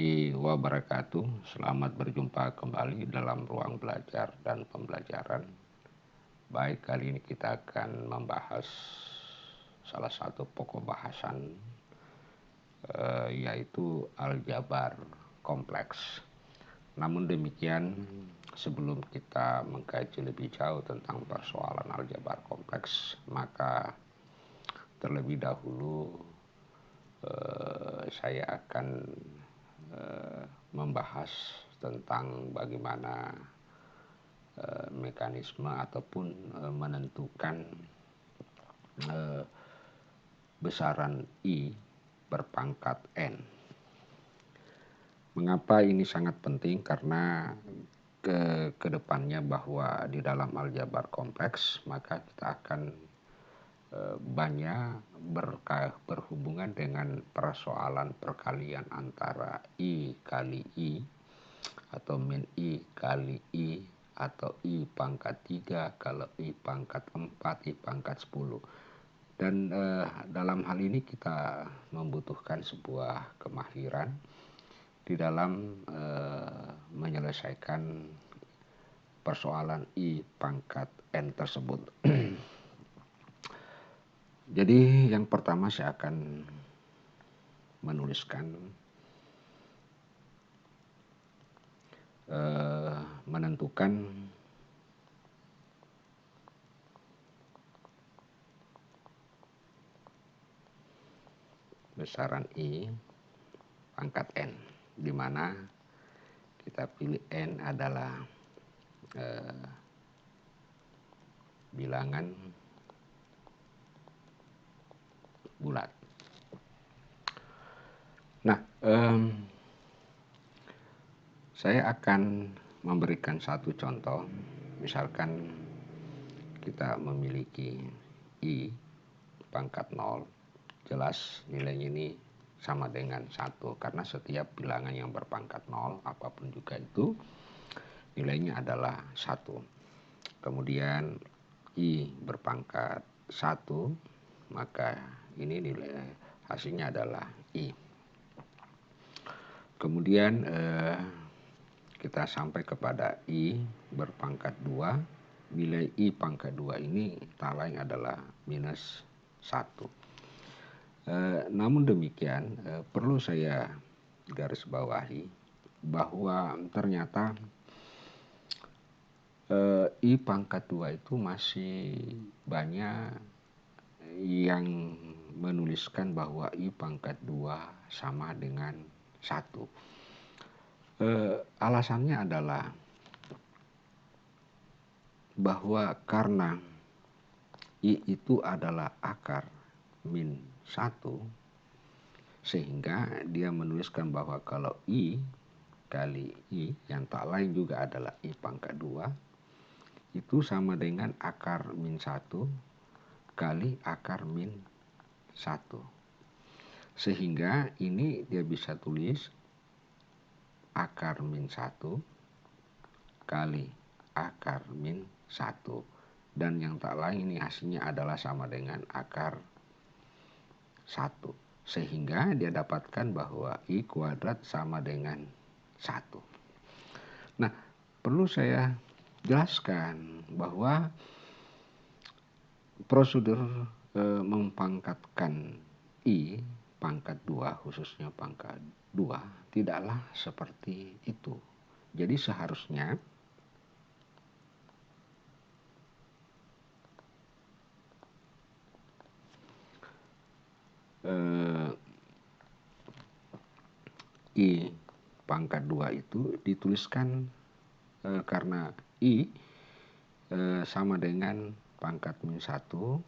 warahmatullahi wabarakatuh. Selamat berjumpa kembali dalam ruang belajar dan pembelajaran. Baik, kali ini kita akan membahas salah satu pokok bahasan yaitu aljabar kompleks. Namun demikian, sebelum kita mengkaji lebih jauh tentang persoalan aljabar kompleks, maka terlebih dahulu saya akan membahas tentang bagaimana mekanisme ataupun menentukan besaran I berpangkat N. Mengapa ini sangat penting? Karena ke depannya bahwa di dalam aljabar kompleks maka kita akan banyak berhubungan dengan persoalan perkalian antara I kali I atau min I kali I atau I pangkat 3 kalau I pangkat 4, I pangkat 10. Dan dalam hal ini kita membutuhkan sebuah kemahiran di dalam menyelesaikan persoalan I pangkat N tersebut. Jadi yang pertama saya akan menuliskan menentukan besaran I pangkat N, di mana kita pilih N adalah bilangan bulat. Nah, saya akan memberikan satu contoh. Misalkan kita memiliki I pangkat 0, jelas nilainya ini sama dengan 1, karena setiap bilangan yang berpangkat 0 apapun juga itu nilainya adalah 1. Kemudian I berpangkat 1, maka ini nilai hasilnya adalah I. Kemudian kita sampai kepada I berpangkat 2, nilai I pangkat 2 ini tak lain adalah minus 1. Namun demikian perlu saya garis bawahi bahwa ternyata I pangkat 2 itu masih banyak yang menuliskan bahwa I pangkat 2 sama dengan 1. Alasannya adalah bahwa karena I itu adalah akar min 1, sehingga dia menuliskan bahwa kalau I kali I yang tak lain juga adalah I pangkat 2 itu sama dengan akar min 1 kali akar min 1. Sehingga ini dia bisa tulis akar min 1 kali akar min 1. Dan yang tak lain ini hasilnya adalah sama dengan akar 1. Sehingga dia dapatkan bahwa I kuadrat sama dengan 1. Nah, perlu saya jelaskan bahwa prosedur mempangkatkan I pangkat 2, khususnya pangkat 2, tidaklah seperti itu. Jadi seharusnya I pangkat 2 itu dituliskan karena I sama dengan pangkat min 1,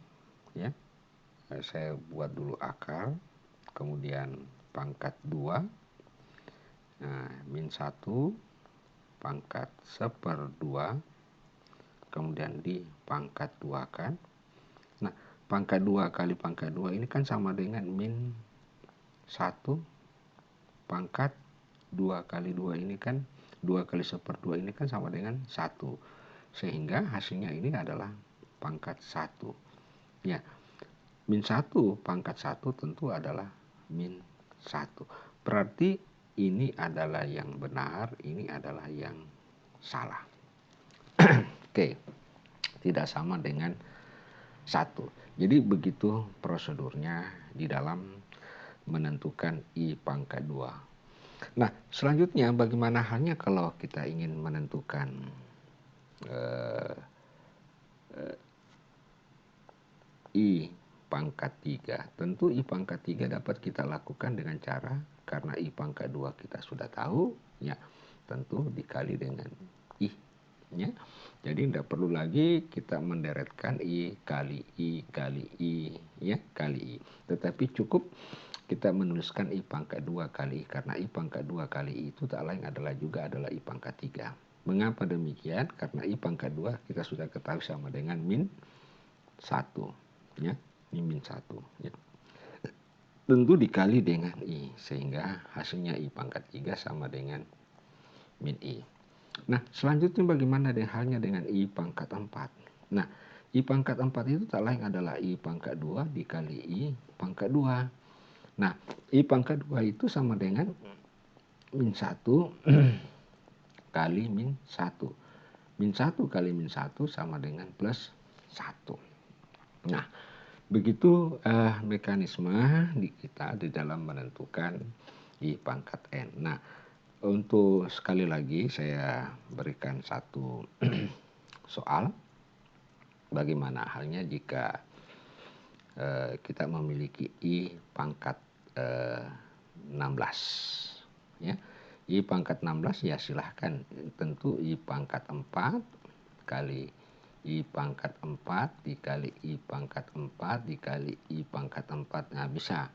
ya. Saya buat dulu akar, kemudian pangkat 2, min 1 pangkat 1/2, kemudian dipangkat 2 kan. Nah, pangkat 2 kali pangkat 2 ini kan sama dengan min 1 pangkat 2 kali 2 ini kan 2 kali 1/2 ini kan sama dengan 1. Sehingga hasilnya ini adalah pangkat 1. Ya, min 1 pangkat 1 tentu adalah min 1. Berarti ini adalah yang benar, ini adalah yang salah. Oke, tidak sama dengan satu. Jadi begitu prosedurnya di dalam menentukan I pangkat 2. Nah, selanjutnya bagaimana halnya kalau kita ingin menentukan eh, I pangkat 3. Tentu I pangkat 3 dapat kita lakukan dengan cara, karena I pangkat 2 kita sudah tahu, ya tentu dikali dengan I. Ya. Jadi tidak perlu lagi kita menderetkan I kali I kali I, ya kali I. Tetapi cukup kita menuliskan I pangkat 2 kali I, karena I pangkat 2 kali I itu tak lain adalah I pangkat 3. Mengapa demikian? Karena I pangkat 2 kita sudah ketahui sama dengan min 1. Ya, ini min 1. Ya. Tentu dikali dengan I, sehingga hasilnya I pangkat 3 sama dengan min I. Nah, selanjutnya bagaimana halnya dengan I pangkat 4? Nah, I pangkat 4 itu tak lain adalah I pangkat 2 dikali I pangkat 2. Nah, I pangkat 2 itu sama dengan min 1 kali min 1. Min 1 kali min 1 sama dengan plus 1. Nah, begitu mekanisme di kita di dalam menentukan I pangkat N. Nah, untuk sekali lagi saya berikan satu soal. Bagaimana halnya jika kita memiliki I pangkat 16. Ya. I pangkat 16 ya silahkan. Tentu I pangkat 4 kali I pangkat 4 dikali I pangkat 4 dikali I pangkat 4. Nah, bisa.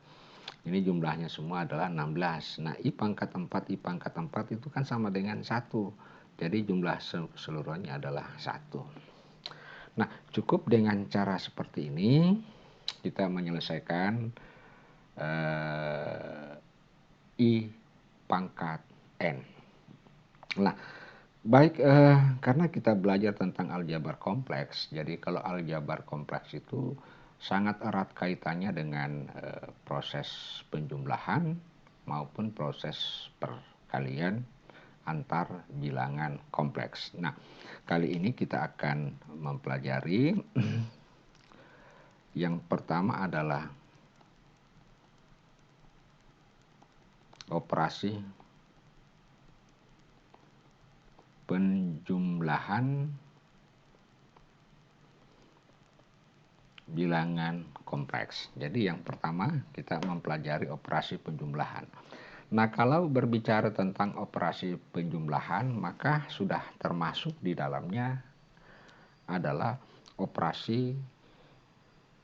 Ini jumlahnya semua adalah 16. Nah, I pangkat 4 itu kan sama dengan 1. Jadi jumlah seluruhnya adalah 1. Nah, cukup dengan cara seperti ini kita menyelesaikan I pangkat N. Nah, baik, karena kita belajar tentang aljabar kompleks, jadi kalau aljabar kompleks itu sangat erat kaitannya dengan proses penjumlahan maupun proses perkalian antar bilangan kompleks. Nah, kali ini kita akan mempelajari yang pertama adalah operasi penjumlahan bilangan kompleks. Jadi yang pertama kita mempelajari operasi penjumlahan. Nah, kalau berbicara tentang operasi penjumlahan, maka sudah termasuk di dalamnya adalah operasi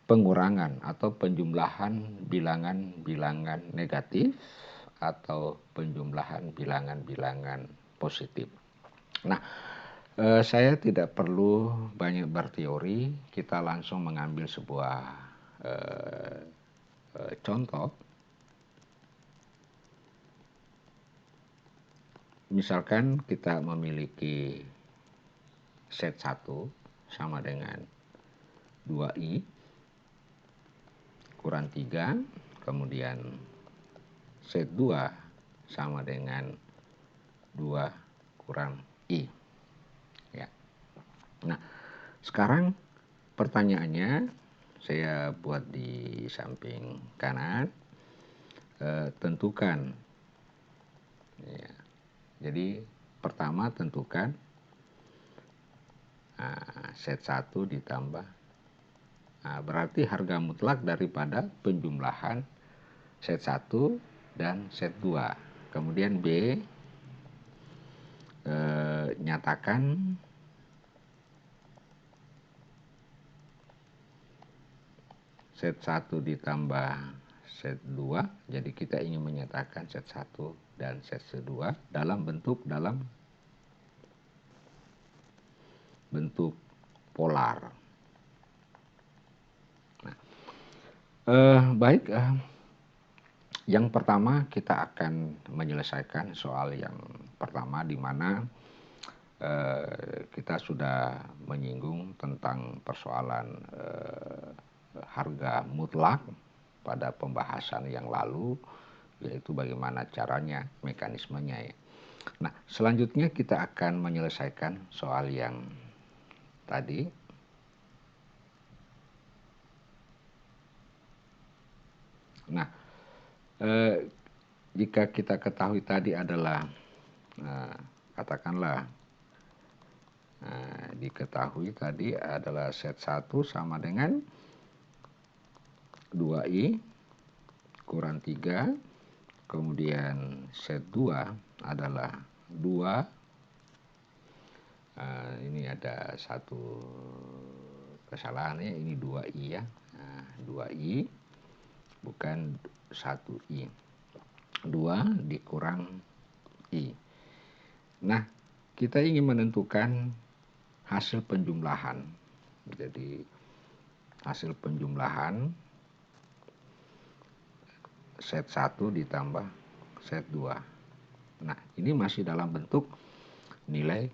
pengurangan atau penjumlahan bilangan-bilangan negatif atau penjumlahan bilangan-bilangan positif. Nah, saya tidak perlu banyak berteori, kita langsung mengambil sebuah contoh. Misalkan kita memiliki set 1 sama dengan 2I kurang 3, kemudian set 2 sama dengan 2 kurang I. Ya. Nah, sekarang pertanyaannya saya buat di samping kanan. Tentukan. Ya. Jadi pertama tentukan set 1 ditambah. Nah, berarti harga mutlak daripada penjumlahan set 1 dan set 2. Kemudian B, nyatakan set 1 ditambah set 2. Jadi kita ingin menyatakan set 1 dan set 2 dalam bentuk polar. Nah, baik, yang pertama kita akan menyelesaikan soal yang pertama, di mana kita sudah menyinggung tentang persoalan harga mutlak pada pembahasan yang lalu. yaitu bagaimana caranya, mekanismenya ya. Nah, selanjutnya kita akan menyelesaikan soal yang tadi. Nah, jika kita ketahui tadi adalah katakanlah diketahui tadi adalah set 1 sama dengan 2i kurang 3, kemudian set 2 adalah 2, ini ada satu kesalahan ya, ini 2i ya, 2i bukan 1i, 2 dikurang i. Nah, kita ingin menentukan hasil penjumlahan. Jadi hasil penjumlahan set 1 ditambah set 2. Nah, ini masih dalam bentuk nilai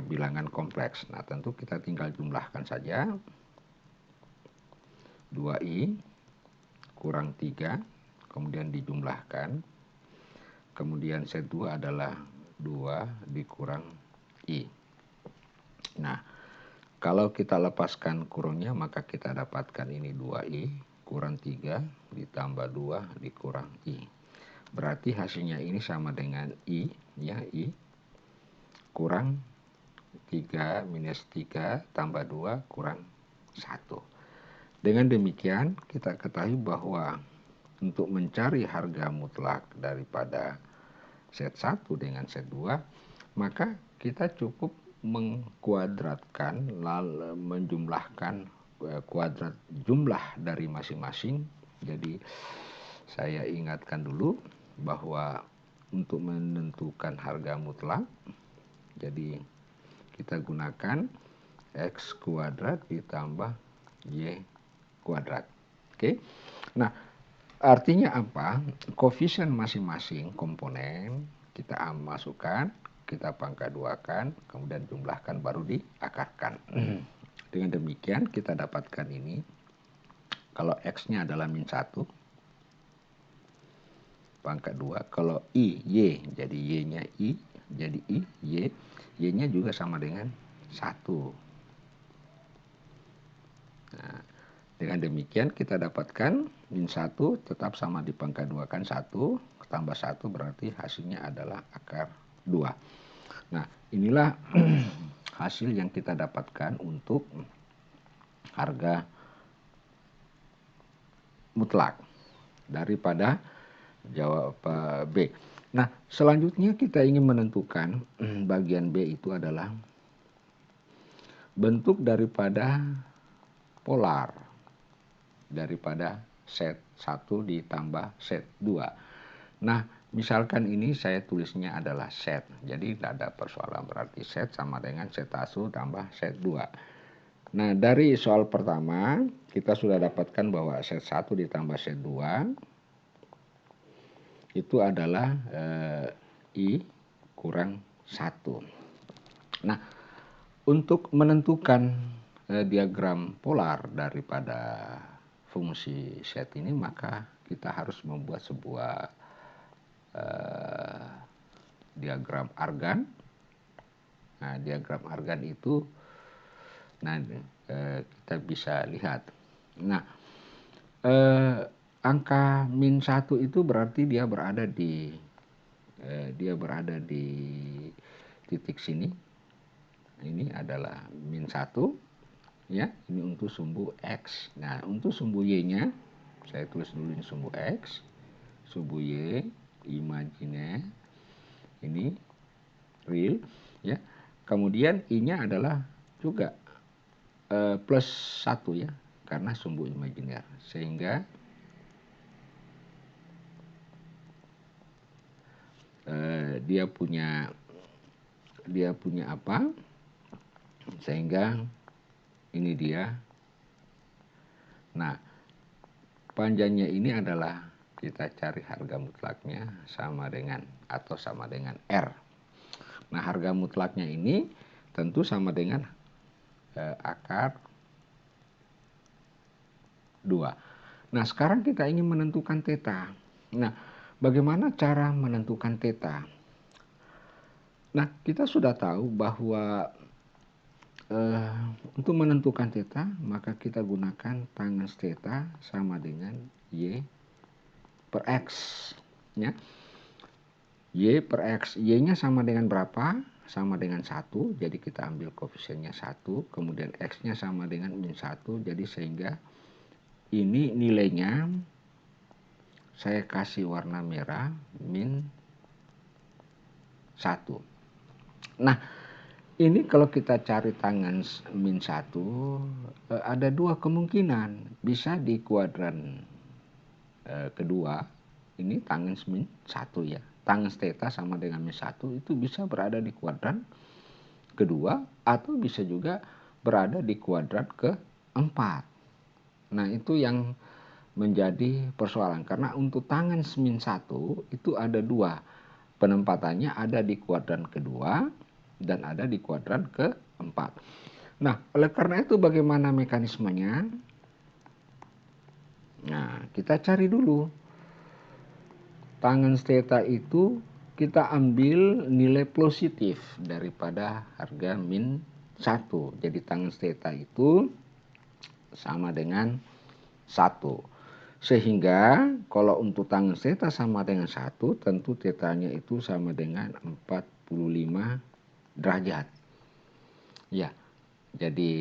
bilangan kompleks. Nah, tentu kita tinggal jumlahkan saja. 2i kurang 3, kemudian dijumlahkan. Kemudian set 2 adalah 2 dikurang i. Nah, kalau kita lepaskan kurungnya, maka kita dapatkan ini 2i kurang 3 ditambah 2 dikurang i. Berarti hasilnya ini sama dengan i, ya, i kurang 3 minus 3 tambah 2 kurang 1. Dengan demikian, kita ketahui bahwa untuk mencari harga mutlak daripada set 1 dengan set 2, maka kita cukup mengkuadratkan, lalu menjumlahkan kuadrat jumlah dari masing-masing. Jadi saya ingatkan dulu bahwa untuk menentukan harga mutlak, jadi kita gunakan x kuadrat ditambah y kuadrat. Oke. Nah, artinya apa? Koefisien masing-masing komponen kita masukkan, kita pangkat 2-kan, kemudian jumlahkan baru diakarkan. Dengan demikian kita dapatkan ini. Kalau x-nya adalah min 1, pangkat 2. Kalau i, y, jadi y-nya i, jadi i, y. Y-nya juga sama dengan 1. Nah, dengan demikian kita dapatkan min 1 tetap sama di pangkat 2 kan 1, tambah 1 berarti hasilnya adalah akar 2. Nah, inilah hasil yang kita dapatkan untuk harga mutlak daripada jawab B. Nah, selanjutnya kita ingin menentukan bagian B itu adalah bentuk daripada polar daripada set 1 ditambah set 2. Nah, misalkan ini saya tulisnya adalah set. Jadi tidak ada persoalan, berarti set sama dengan set 1 tambah set 2. Nah, dari soal pertama kita sudah dapatkan bahwa set 1 ditambah set 2 itu adalah i kurang 1. Nah, untuk menentukan diagram polar daripada fungsi set ini, maka kita harus membuat sebuah diagram argan. Nah, diagram argan itu kita bisa lihat. Nah, angka min 1 itu berarti dia berada di titik sini. Ini adalah min 1 ya, ini untuk sumbu x. Nah, untuk sumbu y-nya saya tulis dulu ini sumbu x, sumbu y imajiner, ini real ya. Kemudian i-nya adalah juga plus 1 ya, karena sumbu imajiner. Sehingga dia punya apa? Sehingga ini dia. Nah, panjangnya ini adalah kita cari harga mutlaknya sama dengan atau sama dengan R. Nah, harga mutlaknya ini tentu sama dengan akar 2. Nah, sekarang kita ingin menentukan theta. Nah, Bagaimana cara menentukan theta? Nah, kita sudah tahu bahwa untuk menentukan theta, maka kita gunakan tangens theta sama dengan Y per X. Ya. Y per X, Y-nya sama dengan berapa? Sama dengan 1, jadi kita ambil koefisiennya 1, kemudian X-nya sama dengan min 1, jadi sehingga ini nilainya saya kasih warna merah, min 1. Nah, ini kalau kita cari tangens min 1, ada dua kemungkinan. Bisa di kuadran kedua, ini tangens min 1 ya. Tangens theta sama dengan min 1 itu bisa berada di kuadran kedua atau bisa juga berada di kuadran keempat. Nah, itu yang menjadi persoalan karena untuk tangens min 1 itu ada dua. Penempatannya ada di kuadran kedua dan ada di kuadran keempat. Nah, oleh karena itu bagaimana mekanismenya? Nah, kita cari dulu. Tangens theta itu kita ambil nilai positif daripada harga min 1. Jadi tangens theta itu sama dengan 1. Sehingga kalau untuk tangens theta sama dengan 1, tentu tetanya itu sama dengan 45 derajat. Ya, jadi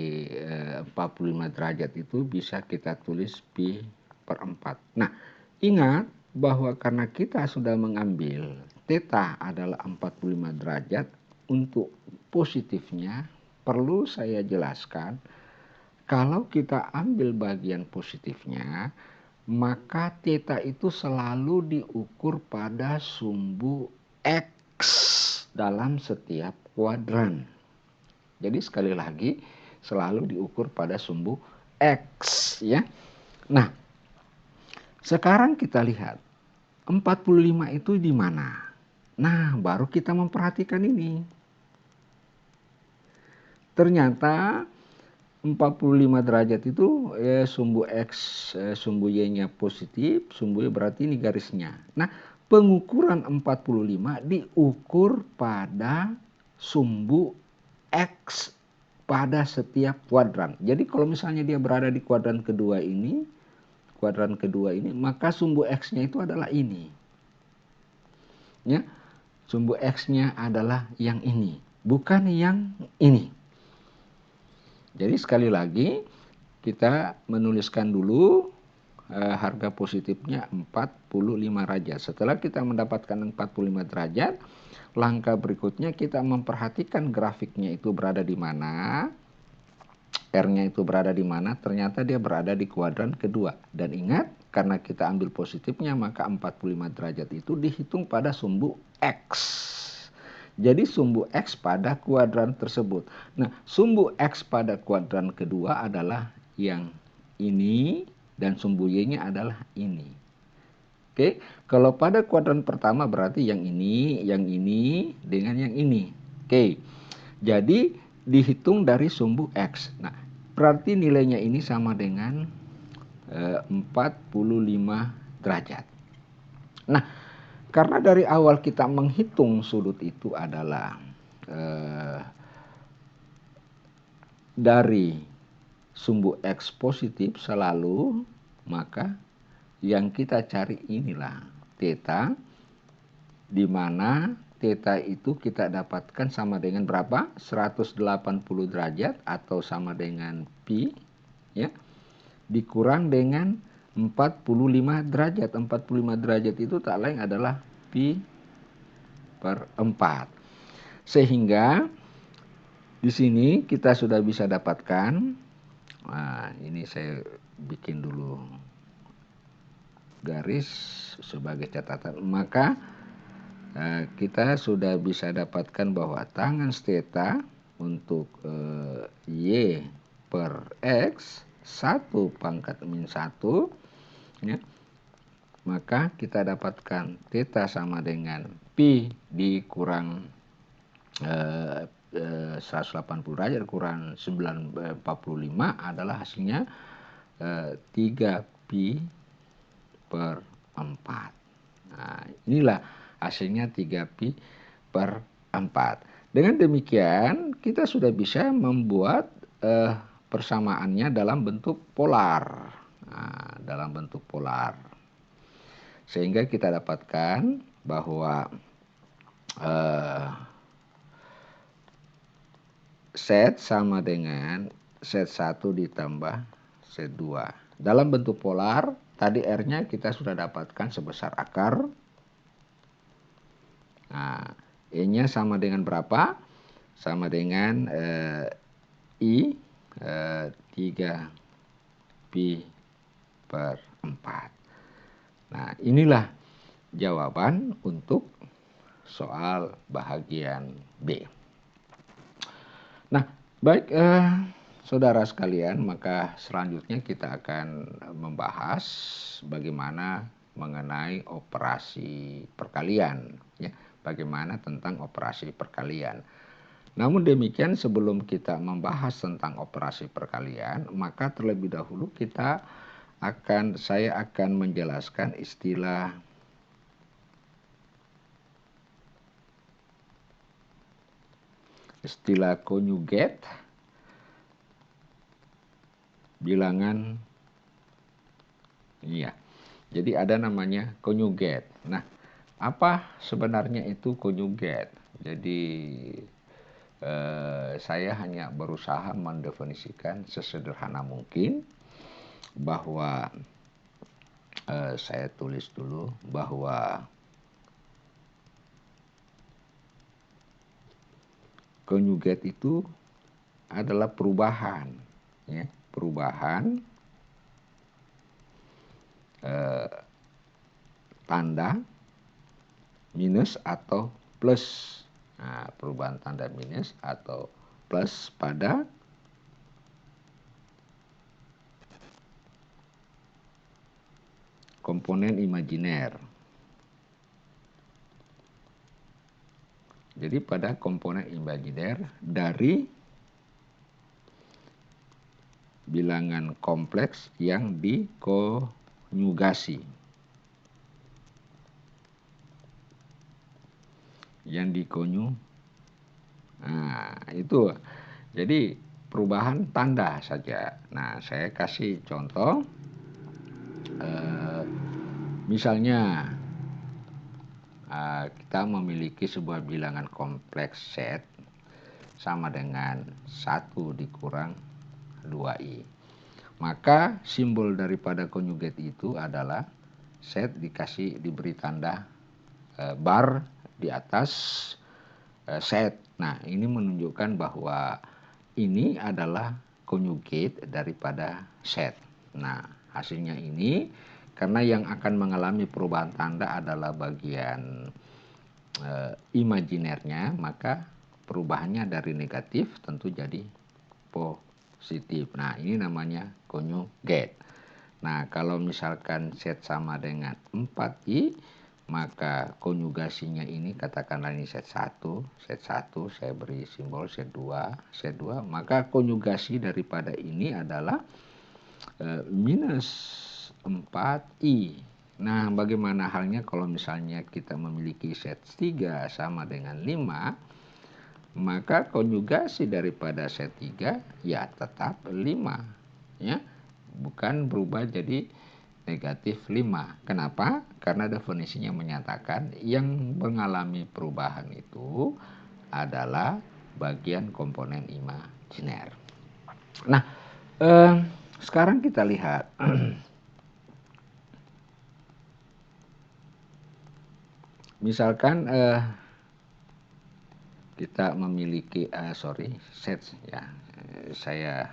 45 derajat itu bisa kita tulis pi per 4. Nah, ingat bahwa karena kita sudah mengambil theta adalah 45 derajat, untuk positifnya perlu saya jelaskan, kalau kita ambil bagian positifnya, maka theta itu selalu diukur pada sumbu X dalam setiap kuadran. Jadi sekali lagi selalu diukur pada sumbu X ya. Nah, sekarang kita lihat 45 itu di mana? Nah, baru kita memperhatikan ini. Ternyata 45 derajat itu sumbu X, sumbu Y-nya positif, sumbu Y berarti ini garisnya. Nah, pengukuran 45 diukur pada sumbu X pada setiap kuadran. Jadi kalau misalnya dia berada di kuadran kedua ini, maka sumbu X-nya itu adalah ini. Ya, sumbu X-nya adalah yang ini, bukan yang ini. Jadi sekali lagi kita menuliskan dulu harga positifnya 45 derajat. Setelah kita mendapatkan 45 derajat, langkah berikutnya kita memperhatikan grafiknya itu berada di mana. R-nya itu berada di mana? Ternyata dia berada di kuadran kedua. Dan ingat, karena kita ambil positifnya, maka 45 derajat itu dihitung pada sumbu X. Jadi sumbu X pada kuadran tersebut. Nah, sumbu X pada kuadran kedua adalah yang ini, dan sumbu Y-nya adalah ini. Oke, kalau pada kuadran pertama berarti yang ini dengan yang ini. Oke, jadi dihitung dari sumbu X. Nah, berarti nilainya ini sama dengan 45 derajat. Nah, karena dari awal kita menghitung sudut itu adalah dari sumbu X positif selalu, maka yang kita cari inilah theta, di mana theta itu kita dapatkan sama dengan berapa? 180 derajat atau sama dengan pi ya, dikurang dengan 45 derajat. 45 derajat itu tak lain adalah pi per 4. Sehingga di sini kita sudah bisa dapatkan, nah ini saya bikin dulu garis sebagai catatan, maka kita sudah bisa dapatkan bahwa tangens theta untuk Y per X 1 pangkat min 1 ya, maka kita dapatkan theta sama dengan pi dikurang 180 derajat kurang 45 adalah hasilnya 3 pi per 4. Nah, inilah hasilnya 3pi per 4. Dengan demikian kita sudah bisa membuat persamaannya dalam bentuk polar. Nah, dalam bentuk polar. Sehingga kita dapatkan bahwa set sama dengan set 1 ditambah set 2. Dalam bentuk polar, tadi R-nya kita sudah dapatkan sebesar akar. Nah, E-nya sama dengan berapa? Sama dengan I 3pi per 4. Nah, inilah jawaban untuk soal bahagian B. Nah, baik saudara sekalian, maka selanjutnya kita akan membahas bagaimana mengenai operasi perkalian, ya. Bagaimana tentang operasi perkalian. Namun demikian, sebelum kita membahas tentang operasi perkalian, maka terlebih dahulu saya akan menjelaskan istilah conjugate bilangan. Iya. Jadi ada namanya conjugate. Nah, apa sebenarnya itu conjugate? Jadi saya hanya berusaha mendefinisikan sesederhana mungkin bahwa saya tulis dulu bahwa conjugate itu adalah perubahan, ya, perubahan tanda minus atau plus. Nah, perubahan tanda minus atau plus pada komponen imajiner. Jadi pada komponen imajiner dari bilangan kompleks yang dikonjugasi. Nah, itu. Jadi perubahan tanda saja. Nah, saya kasih contoh. Misalnya kita memiliki sebuah bilangan kompleks set sama dengan 1 dikurang 2i. Maka simbol daripada conjugate itu adalah set diberi tanda bar di atas set. Nah, ini menunjukkan bahwa ini adalah conjugate daripada set. Nah, hasilnya ini karena yang akan mengalami perubahan tanda adalah bagian imajinernya, maka perubahannya dari negatif tentu jadi positif. Nah, ini namanya conjugate. Nah, kalau misalkan set sama dengan 4i, maka konjugasinya ini katakanlah ini set 1, saya beri simbol set 2, maka konjugasi daripada ini adalah minus 4i. Nah, bagaimana halnya kalau misalnya kita memiliki set 3 sama dengan 5, maka konjugasi daripada set 3 ya tetap 5, ya. Bukan berubah jadi negatif 5. Kenapa? Karena definisinya menyatakan yang mengalami perubahan itu adalah bagian komponen imajiner. Nah, sekarang kita lihat. Misalkan kita memiliki set, ya. Saya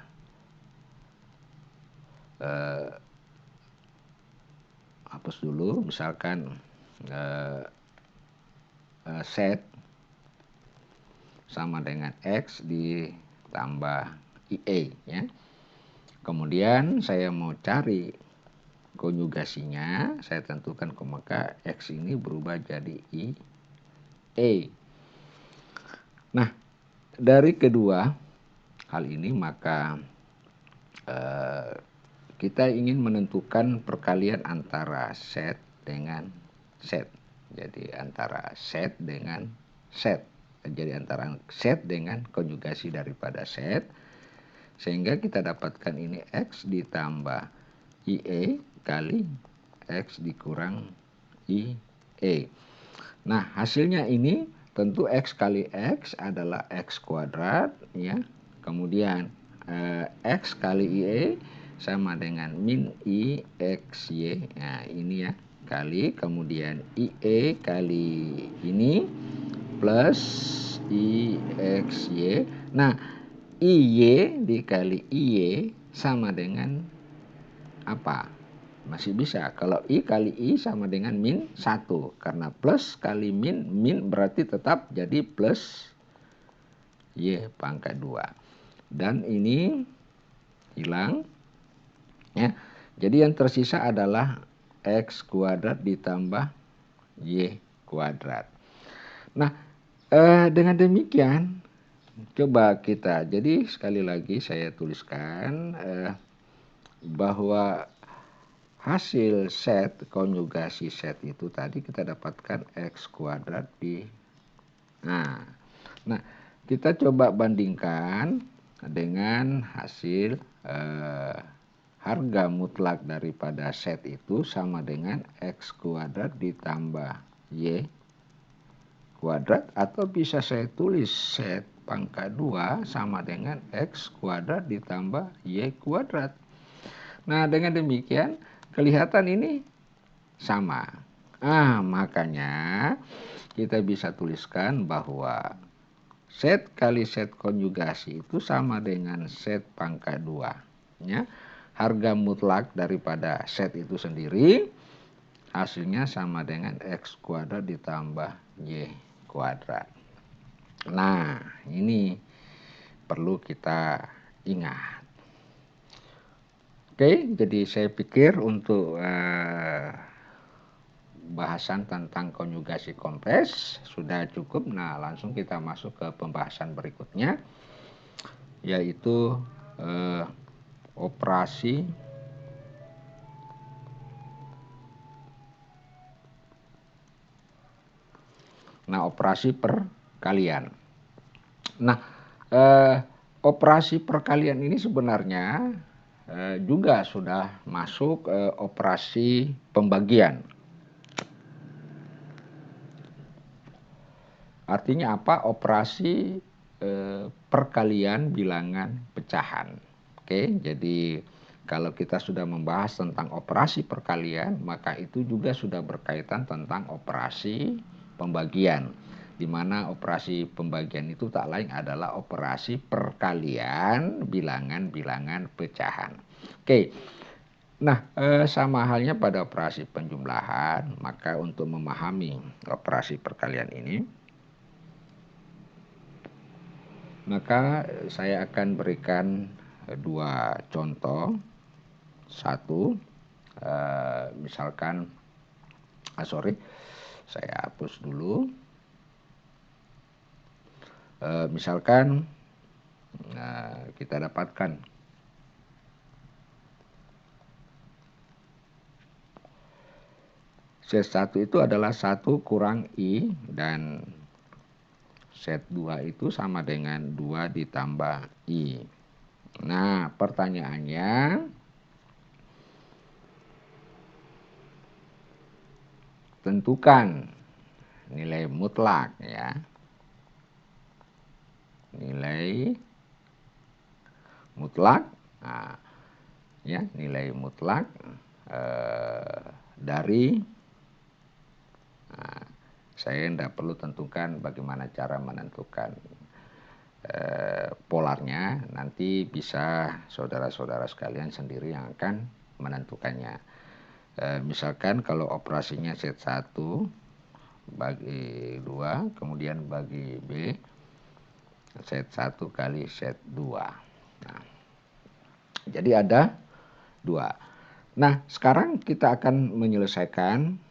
hapus dulu. Misalkan set sama dengan X ditambah IA, ya. Kemudian saya mau cari konjugasinya, saya tentukan maka X ini berubah jadi IA. Nah, dari kedua hal ini maka kita ingin menentukan perkalian antara set dengan set. Jadi antara set dengan set. Jadi antara set dengan konjugasi daripada set. Sehingga kita dapatkan ini X ditambah IE kali X dikurang IE. Nah, hasilnya ini tentu X kali X adalah X kuadrat, ya. Kemudian X kali IE sama dengan min IXY. Nah, ini ya, kali kemudian IE kali ini plus IXY. Nah, IY dikali IY sama dengan apa? Masih bisa. Kalau I kali I sama dengan min 1. Karena plus kali min, min berarti tetap jadi plus Y pangkat 2. Dan ini hilang. Ya. Jadi yang tersisa adalah X kuadrat ditambah Y kuadrat. Nah, dengan demikian, coba kita, jadi sekali lagi saya tuliskan bahwa hasil set, konjugasi set itu tadi kita dapatkan X kuadrat di. Nah, kita coba bandingkan dengan hasil harga mutlak daripada set itu sama dengan X kuadrat ditambah Y kuadrat, atau bisa saya tulis set pangkat 2 sama dengan X kuadrat ditambah Y kuadrat. Nah, dengan demikian kelihatan ini sama. Makanya kita bisa tuliskan bahwa set kali set konjugasi itu sama dengan set pangkat 2. Ya. Harga mutlak daripada set itu sendiri hasilnya sama dengan X kuadrat ditambah Y kuadrat. Nah, ini perlu kita ingat. Oke, jadi saya pikir untuk bahasan tentang konjugasi kompleks sudah cukup. Nah, langsung kita masuk ke pembahasan berikutnya, yaitu operasi perkalian. Nah, operasi perkalian ini sebenarnya juga sudah masuk operasi pembagian. Artinya apa? Operasi perkalian bilangan pecahan. Oke, jadi kalau kita sudah membahas tentang operasi perkalian, maka itu juga sudah berkaitan tentang operasi pembagian, di mana operasi pembagian itu tak lain adalah operasi perkalian bilangan-bilangan pecahan. Oke, nah sama halnya pada operasi penjumlahan. Maka untuk memahami operasi perkalian ini, maka saya akan berikan dua contoh. Satu, misalkan, saya hapus dulu. Misalkan kita dapatkan set 1 itu adalah 1 kurang I, dan set 2 itu sama dengan 2 ditambah I. Nah, pertanyaannya, tentukan nilai mutlak, ya. Nilai mutlak, nilai mutlak dari, saya tidak perlu tentukan bagaimana cara menentukan polarnya, nanti bisa saudara-saudara sekalian sendiri yang akan menentukannya. Misalkan kalau operasinya set 1 bagi 2, kemudian bagi B, set 1 kali set 2. Nah, jadi ada 2. Nah, sekarang kita akan menyelesaikan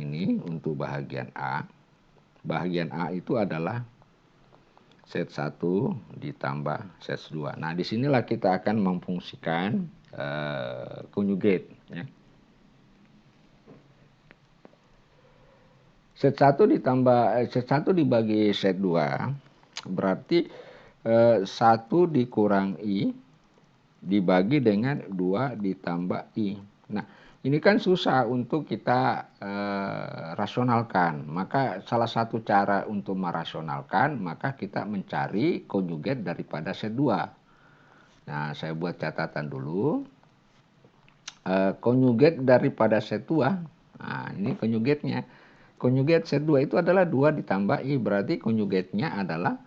ini untuk bahagian A. Bahagian A itu adalah set 1 ditambah set 2. Nah, disinilah kita akan memfungsikan conjugate, ya. Set 1 ditambah set 1 dibagi set 2 berarti 1 dikurang I dibagi dengan 2 ditambah I. Nah, ini kan susah untuk kita rasionalkan. Maka salah satu cara untuk merasionalkan, maka kita mencari konjugat daripada set 2. Nah, saya buat catatan dulu. Konjugat daripada set 2. Nah, ini konjugatnya. Konjugat set 2 itu adalah 2 ditambah I. Berarti konjugatnya adalah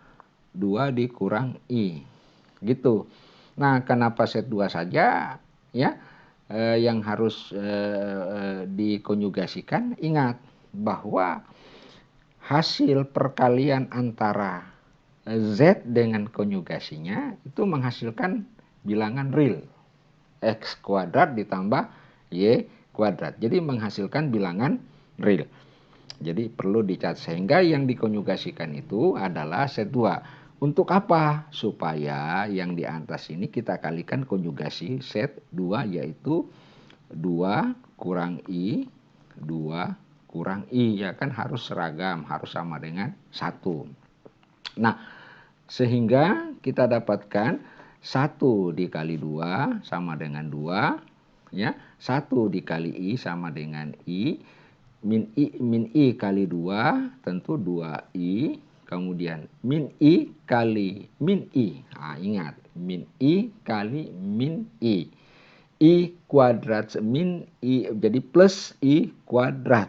2 dikurang I. Gitu. Nah, kenapa set 2 saja ya yang harus dikonjugasikan? Ingat bahwa hasil perkalian antara Z dengan konjugasinya itu menghasilkan bilangan real. X kuadrat ditambah Y kuadrat. Jadi menghasilkan bilangan real. Jadi perlu dicatat, sehingga yang dikonjugasikan itu adalah set 2. Untuk apa? Supaya yang di atas ini kita kalikan konjugasi set 2, yaitu 2 kurang I, 2 kurang I. Ya kan harus seragam, harus sama dengan 1. Nah, sehingga kita dapatkan 1 dikali 2 sama dengan 2. Ya, 1 dikali I sama dengan I. Min I kali 2 tentu 2I, kemudian min I kali min I. Nah, ingat, min I kali min I. I kuadrat min I, jadi plus I kuadrat.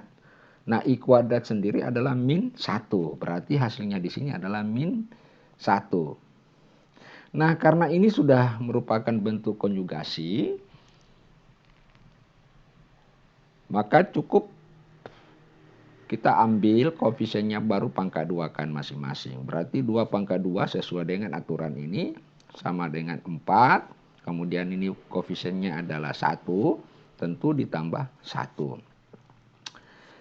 Nah, I kuadrat sendiri adalah min 1. Berarti hasilnya di sini adalah min 1. Nah, karena ini sudah merupakan bentuk konjugasi, maka cukup kita ambil koefisiennya baru pangkat 2 kan masing-masing. Berarti 2 pangkat 2 sesuai dengan aturan ini sama dengan 4. Kemudian ini koefisiennya adalah 1. Tentu ditambah 1.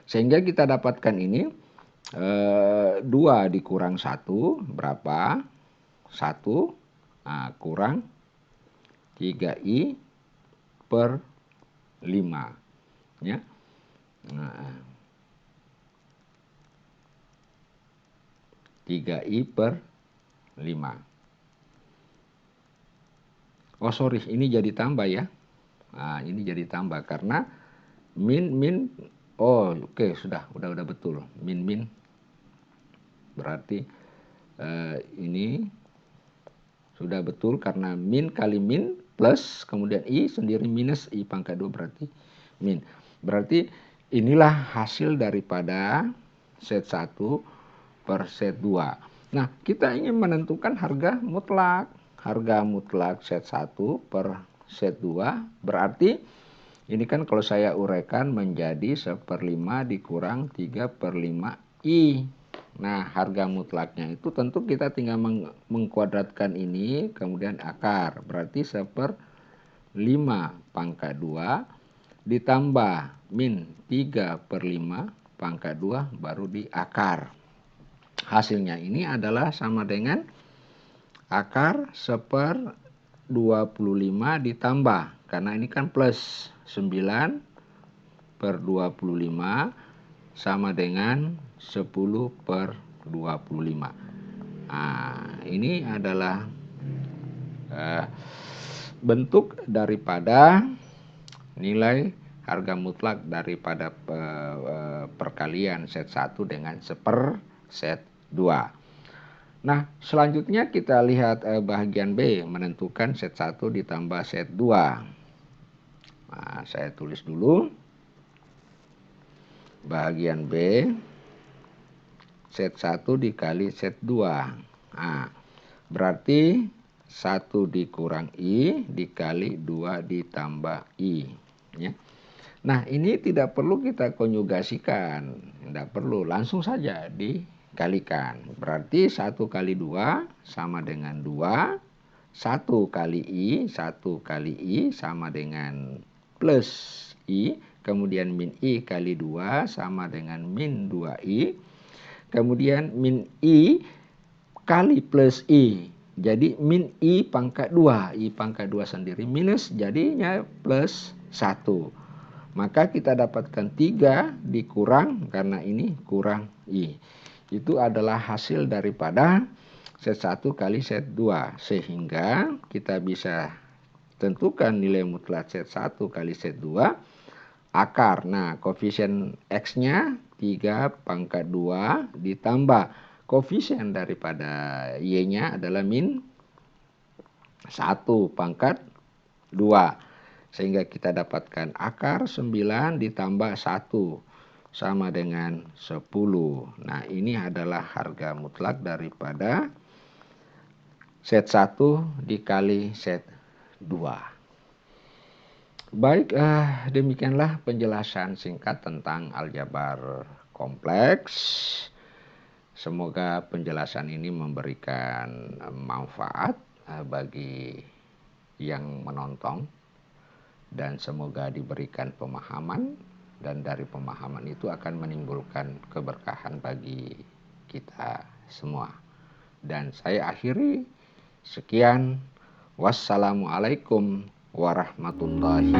Sehingga kita dapatkan ini 2 dikurang 1 berapa? 1. Nah, kurang 3I per 5. Ya. Nah, 3I per 5. Oh sorry, ini jadi tambah ya. Nah, ini jadi tambah karena min. Oh oke, sudah betul. Min. Berarti ini sudah betul karena min kali min plus kemudian I sendiri minus I pangkat 2 berarti min. Berarti inilah hasil daripada set 1 per set 2. Nah, kita ingin menentukan harga mutlak. Harga mutlak set 1 per set 2 berarti ini kan kalau saya uraikan menjadi 1/5 dikurang 3/5 I. Nah, harga mutlaknya itu tentu kita tinggal mengkuadratkan ini kemudian akar. Berarti 1/5 pangkat 2 ditambah min 3/5 pangkat 2 baru di akar. Hasilnya ini adalah sama dengan akar 1/25 ditambah, karena ini kan plus 9/25 sama dengan 10/25. Nah, ini adalah bentuk daripada nilai harga mutlak daripada perkalian set 1 dengan set 2. Nah, selanjutnya kita lihat bagian B, menentukan set 1 ditambah set 2. Nah, saya tulis dulu. Bagian B, set 1 dikali set 2. Nah, berarti 1 dikurang I dikali 2 ditambah I. Ya. Nah, ini tidak perlu kita konjugasikan. Tidak perlu, langsung saja dikalikan. Berarti 1 kali 2 sama dengan 2. 1 kali I sama dengan plus I. Kemudian min I kali 2 sama dengan min 2I. Kemudian min I kali plus I. Jadi min I pangkat 2. I pangkat 2 sendiri minus jadinya plus 1. Maka kita dapatkan 3 dikurang, karena ini kurang I. Itu adalah hasil daripada set 1 kali set 2. Sehingga kita bisa tentukan nilai mutlak set 1 kali set 2 akar. Nah, koefisien X-nya 3 pangkat 2 ditambah koefisien daripada Y-nya adalah min 1 pangkat 2. Sehingga kita dapatkan akar 9 ditambah 1 sama dengan 10. Nah, ini adalah harga mutlak daripada set 1 dikali set 2. Baik, demikianlah penjelasan singkat tentang aljabar kompleks. Semoga penjelasan ini memberikan manfaat bagi yang menonton. Dan semoga diberikan pemahaman, dan dari pemahaman itu akan menimbulkan keberkahan bagi kita semua. Dan saya akhiri, sekian, wassalamualaikum warahmatullahi